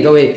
各位，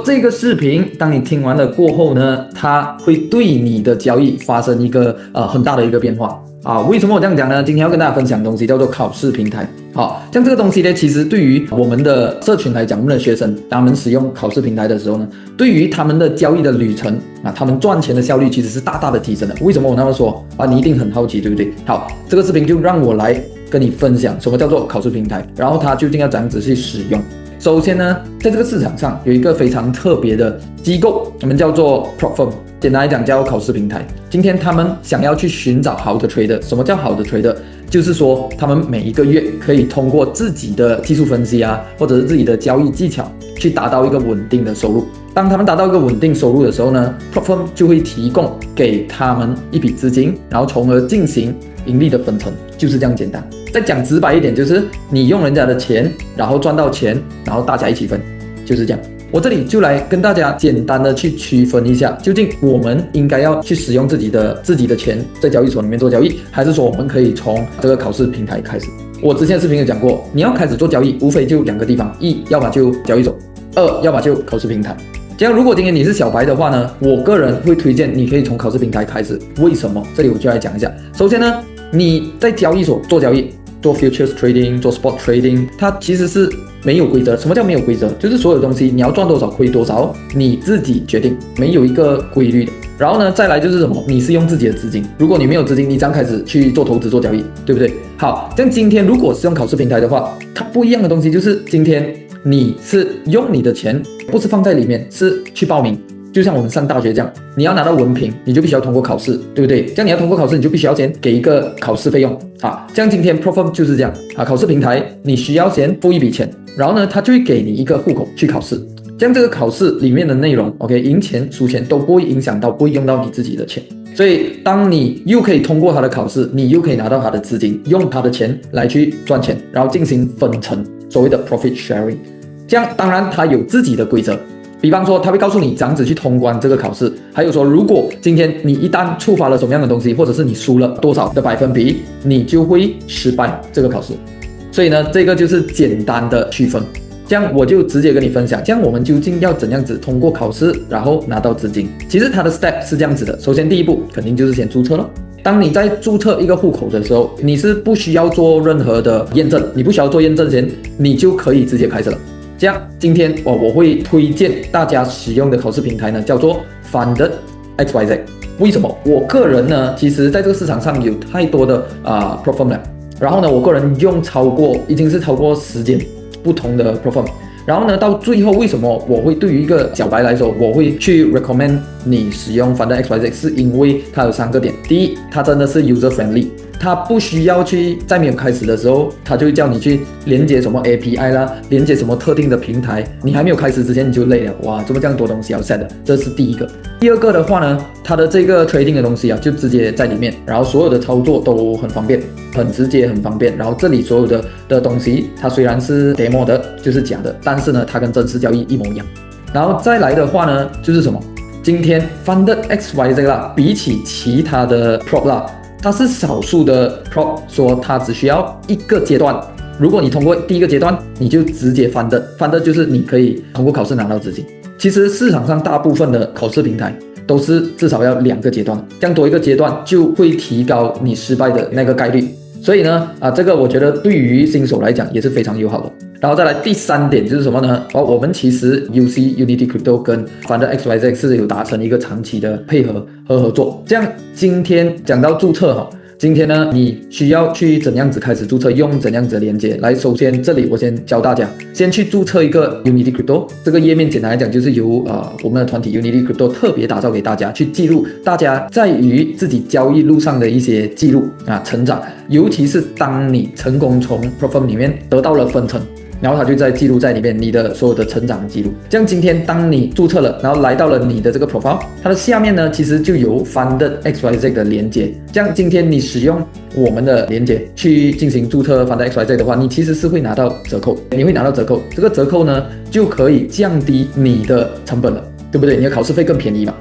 这个视频当你听完了过后呢，它会对你的交易发生一个很大的一个变化啊。为什么我这样讲呢？今天要跟大家分享的东西叫做考试平台。好，像这个东西呢，其实对于我们的社群来讲，我们的学生他们使用考试平台的时候呢，对于他们的交易的旅程啊，他们赚钱的效率其实是大大的提升的。为什么我那么说啊？你一定很好奇，对不对？好，这个视频就让我来跟你分享什么叫做考试平台，然后它究竟要怎样子去使用。首先呢，在这个市场上有一个非常特别的机构，我们叫做 prop firm， 简单来讲叫考试平台。今天他们想要去寻找好的 trader， 什么叫好的 trader？ 就是说他们每一个月可以通过自己的技术分析啊，或者是自己的交易技巧，去达到一个稳定的收入。当他们达到一个稳定收入的时候呢 ，prop firm 就会提供给他们一笔资金，然后从而进行盈利的分成，就是这样简单。再讲直白一点，就是你用人家的钱，然后赚到钱，然后大家一起分，就是这样。我这里就来跟大家简单的去区分一下，究竟我们应该要去使用自己的钱在交易所里面做交易，还是说我们可以从这个考试平台开始。我之前的视频有讲过，你要开始做交易，无非就两个地方，一要么就交易所，二要么就考试平台。这样，如果今天你是小白的话呢，我个人会推荐你可以从考试平台开始。为什么？这里我就来讲一下。首先呢，你在交易所做交易，做 futures trading， 做 spot trading， 它其实是没有规则。什么叫没有规则？就是所有东西你要赚多少亏多少，你自己决定，没有一个规律的。然后呢，再来就是什么？你是用自己的资金。如果你没有资金，你这样开始去做投资做交易，对不对？好，这样今天如果是用考试平台的话，它不一样的东西就是今天你是用你的钱，不是放在里面，是去报名。就像我们上大学这样，你要拿到文凭，你就必须要通过考试，对不对？这样你要通过考试，你就必须要先给一个考试费用啊。这样今天 prop firm 就是这样啊，考试平台你需要先付一笔钱，然后呢，他就会给你一个户口去考试。这样这个考试里面的内容 ，OK， 赢钱输钱都不会影响到，不会用到你自己的钱。所以当你又可以通过他的考试，你又可以拿到他的资金，用他的钱来去赚钱，然后进行分成，所谓的 profit sharing。这样当然他有自己的规则。比方说，他会告诉你怎样子去通关这个考试，还有说，如果今天你一旦触发了什么样的东西，或者是你输了多少的百分比，你就会失败这个考试。所以呢，这个就是简单的区分。这样我就直接跟你分享，这样我们究竟要怎样子通过考试，然后拿到资金？其实它的 step 是这样子的，首先第一步肯定就是先注册了。当你在注册一个户口的时候，你是不需要做任何的验证，你不需要做验证前，你就可以直接开始了。这样，今天我会推荐大家使用的考试平台呢，叫做 Funded XYZ。为什么？我个人呢，其实在这个市场上有太多的prop firm 了，然后呢，我个人用已经是超过10间不同的 prop firm。然后呢，到最后为什么我会对于一个小白来说，我会去 recommend 你使用 Funded XYZ， 是因为它有3个点。第一，它真的是 user friendly。它不需要去在没有开始的时候，它就会叫你去连接什么 API 啦，连接什么特定的平台。你还没有开始之前你就累了，哇，这么这样多东西要 set 的，这是第一个。第二个的话呢，它的这个 trading 的东西啊，就直接在里面，然后所有的操作都很方便，很直接，很方便。然后这里所有的东西，它虽然是 demo 的，就是假的，但是呢，它跟真实交易一模一样。然后再来的话呢，就是什么？今天 Funded XYZ 啦，比起其他的 prop 啦。它是少数的 prop 说它只需要一个阶段，如果你通过第一个阶段，你就直接funded就是你可以通过考试拿到资金。其实市场上大部分的考试平台都是至少要2个阶段，这样多一个阶段就会提高你失败的那个概率。所以呢，这个我觉得对于新手来讲也是非常友好的。然后再来第3点就是什么呢？我们其实 Unity Crypto 跟 Funded XYZ 是有达成一个长期的配合和合作。这样今天讲到注册今天呢，你需要去怎样子开始注册，用怎样子的连接来。首先这里我先教大家，先去注册一个 Unity Crypto。这个页面简单来讲就是由我们的团体 Unity Crypto 特别打造给大家，去记录大家在于自己交易路上的一些记录成长，尤其是当你成功从 prop firm 里面得到了分成。然后它就在记录在里面你的所有的成长记录。这样今天当你注册了，然后来到了你的这个 profile， 它的下面呢其实就有 Funded XYZ 的连接。这样今天你使用我们的连接去进行注册 Funded XYZ 的话，你其实是会拿到折扣，你会拿到折扣。这个折扣呢就可以降低你的成本了，对不对？你的考试费更便宜嘛。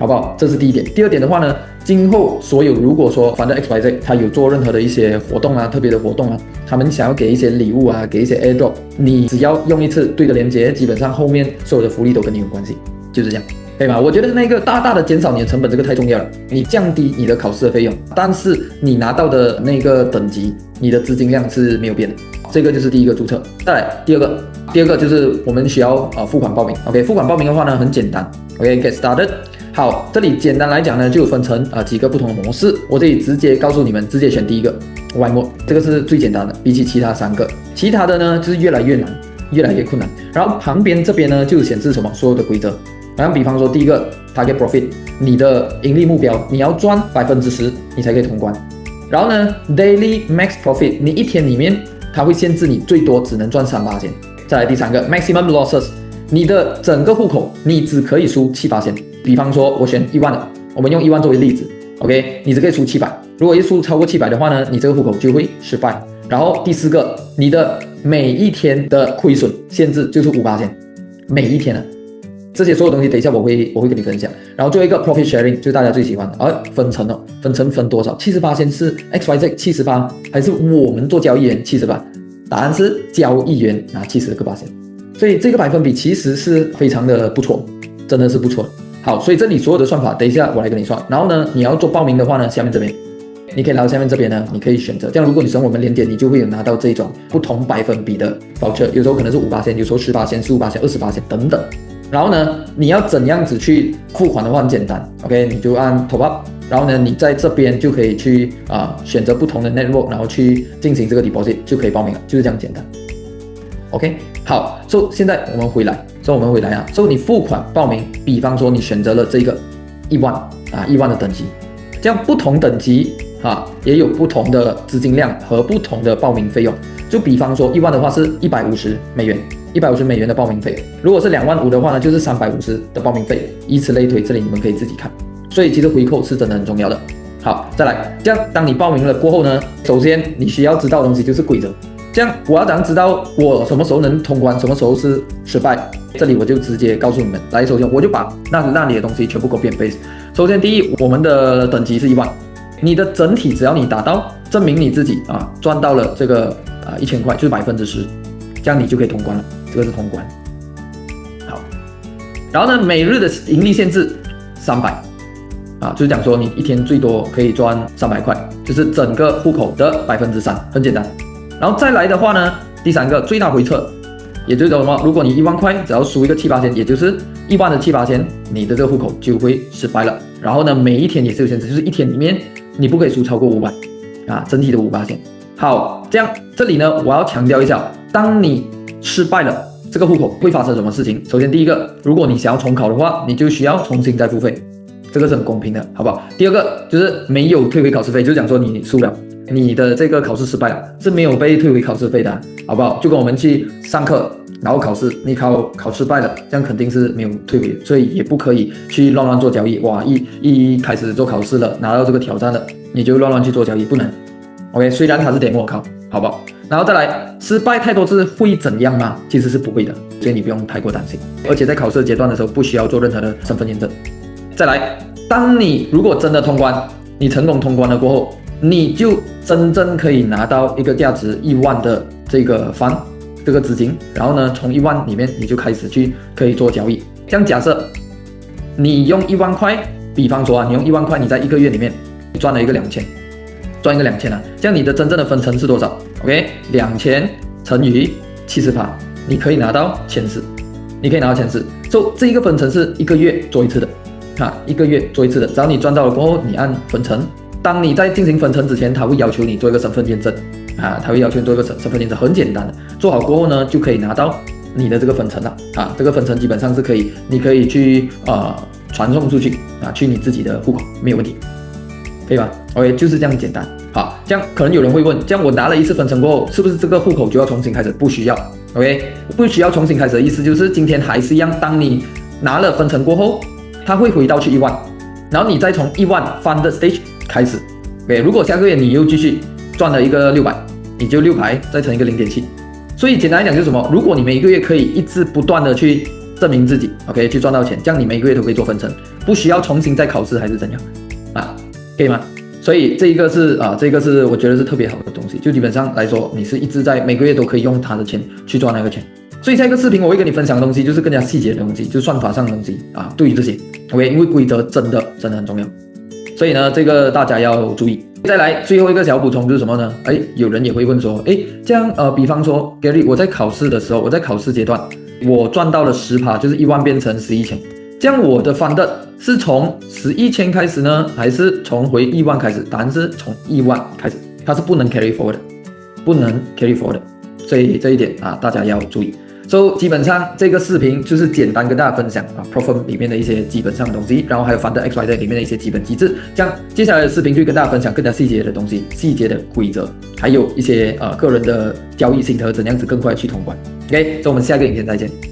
好不好？这是第一点。第二点的话呢，今后所有如果说反正 XYZ 他有做任何的一些活动啊，特别的活动啊，他们想要给一些礼物啊，给一些 airdrop， 你只要用一次对的连接，基本上后面所有的福利都跟你有关系，就是这样。可以吗？我觉得那个大大的减少你的成本，这个太重要了。你降低你的考试的费用，但是你拿到的那个等级，你的资金量是没有变的。这个就是第一个注册。再来第二个就是我们需要付款报名。OK， 付款报名的话呢很简单。OK，get started。好，这里简单来讲呢，就分成几个不同的模式。我这里直接告诉你们，直接选第一个 Y mode， 这个是最简单的，比起其他3个，其他的呢就是越来越难，越来越困难。然后旁边这边呢就显示什么所有的规则。然后比方说第一个 target profit， 你的盈利目标你要赚 10%， 你才可以通关。然后呢 daily max profit， 你一天里面它会限制你最多只能赚3%。再来第3个 maximum losses， 你的整个户口你只可以输7%。比方说我选1万的，我们用1万作为例子 ，OK， 你只可以输700。如果一输超过700的话呢，你这个户口就会失败。然后第4个，你的每一天的亏损限制就是5%，每一天的。这些所有东西等一下我会跟你分享。然后最后一个 profit sharing 就是大家最喜欢的，分成分多少？70%是 XYZ 70%，还是我们做交易员70%？答案是交易员拿70%，所以这个百分比其实是非常的不错，真的是不错。好，所以这里所有的算法等一下我来跟你算。然后呢，你要做报名的话呢，下面这边你可以来到下面这边呢，你可以选择。这样如果你使用我们连结，你就会有拿到这种不同百分比的 voucher， 有时候可能是5%，有时候10%、15%、20%等等。然后呢，你要怎样子去付款的话很简单 ，OK， 你就按 top up， 然后呢，你在这边就可以去选择不同的 network， 然后去进行这个 deposit 就可以报名了，就是这样简单。OK， 好，现在我们回来啊，你付款报名，比方说你选择了这个1万的等级，这样不同等级也有不同的资金量和不同的报名费用。就比方说1万的话是$150 ，$150的报名费。如果是2万5的话呢，就是350的报名费，以此类推，这里你们可以自己看。所以其实回扣是真的很重要的。好，再来，这样当你报名了过后呢，首先你需要知道的东西就是规则。这样我要怎样知道我什么时候能通关，什么时候是失败？这里我就直接告诉你们。来，首先我就把那里的东西全部copy and paste。首先第一，我们的等级是1万，你的整体只要你达到，证明你自己赚到了这个1000块，就是10%，这样你就可以通关了。这个是通关。好，然后呢，每日的盈利限制300，就是讲说你一天最多可以赚300块，就是整个户口的3%，很简单。然后再来的话呢，第3个最大回撤，也就是什么？如果你1万块只要输一个7%，也就是1万的7%，你的这个户口就会失败了。然后呢，每一天也是有限制，就是一天里面你不可以输超过500，整体的5%。好，这样这里呢，我要强调一下，当你失败了，这个户口会发生什么事情？首先第一个，如果你想要重考的话，你就需要重新再付费，这个是很公平的，好不好？第二个就是没有退回考试费，就是讲说你输了，你的这个考试失败了，是没有被退回考试费的，好不好？就跟我们去上课，然后考试，你考失败了，这样肯定是没有退回，所以也不可以去乱做交易。哇，一开始做考试了，拿到这个挑战了，你就乱去做交易，不能。OK， 虽然它是点我考，好不好？然后再来，失败太多次会怎样吗？其实是不会的，所以你不用太过担心。而且在考试阶段的时候，不需要做任何的身份验证。再来，当你如果真的通关，你成功通关了过后，你就真正可以拿到一个价值1万的这个这个资金，然后呢，从1万里面你就开始可以做交易。这样假设你用1万块，比方说你用1万块，你在1个月里面赚了一个2000，赚一个2000这样你的真正的分成是多少 ？OK，2000乘以70%，你可以拿到1400，你可以拿到1400。这一个分成是1个月做一次的，1个月做一次的。只要你赚到了过后，你按分成。当你在进行分成之前，他会要求你做一个身份验证他会要求你做一个身份验证，很简单的，做好过后呢，就可以拿到你的这个分成了这个分成基本上是可以，你可以去传送出去去你自己的户口，没有问题，可以吧 ？OK， 就是这样简单。好，这样可能有人会问，这样我拿了一次分成过后，是不是这个户口就要重新开始？不需要 ，OK， 不需要重新开始的意思就是今天还是一样，当你拿了分成过后，它会回到去1万，然后你再从1万翻的 stage 开始。OK， 如果下个月你又继续赚了一个600，你就600再乘一个0.7。所以简单来讲就是什么？如果你每一个月可以一直不断的去证明自己 ，OK， 去赚到钱，这样你每个月都可以做分成，不需要重新再考试还是怎样啊？可以吗？所以这个是我觉得是特别好的东西，就基本上来说，你是一直在每个月都可以用他的钱去赚那个钱。所以下一个视频我会跟你分享的东西就是更加细节的东西，就是算法上的东西啊。对于这些 ，OK， 因为规则真的很重要，所以呢，这个大家要注意。再来最后一个小补充就是什么呢？有人也会问说，这样比方说 Gary， 我在考试的时候，我在考试阶段，我赚到了10%，就是1万变成11,000，这样我的翻的是从11,000开始呢，还是从回1万开始？答案是从1万开始，它是不能 carry forward 的，不能 carry forward 的，所以这一点啊，大家要注意。基本上这个视频就是简单跟大家分享Profirm 里面的一些基本上的东西，然后还有 Funder XYZ 里面的一些基本机制。这样接下来的视频就跟大家分享更加细节的东西、细节的规则，还有一些个人的交易心得，怎样子更快去通关。OK，所以我们下个影片再见。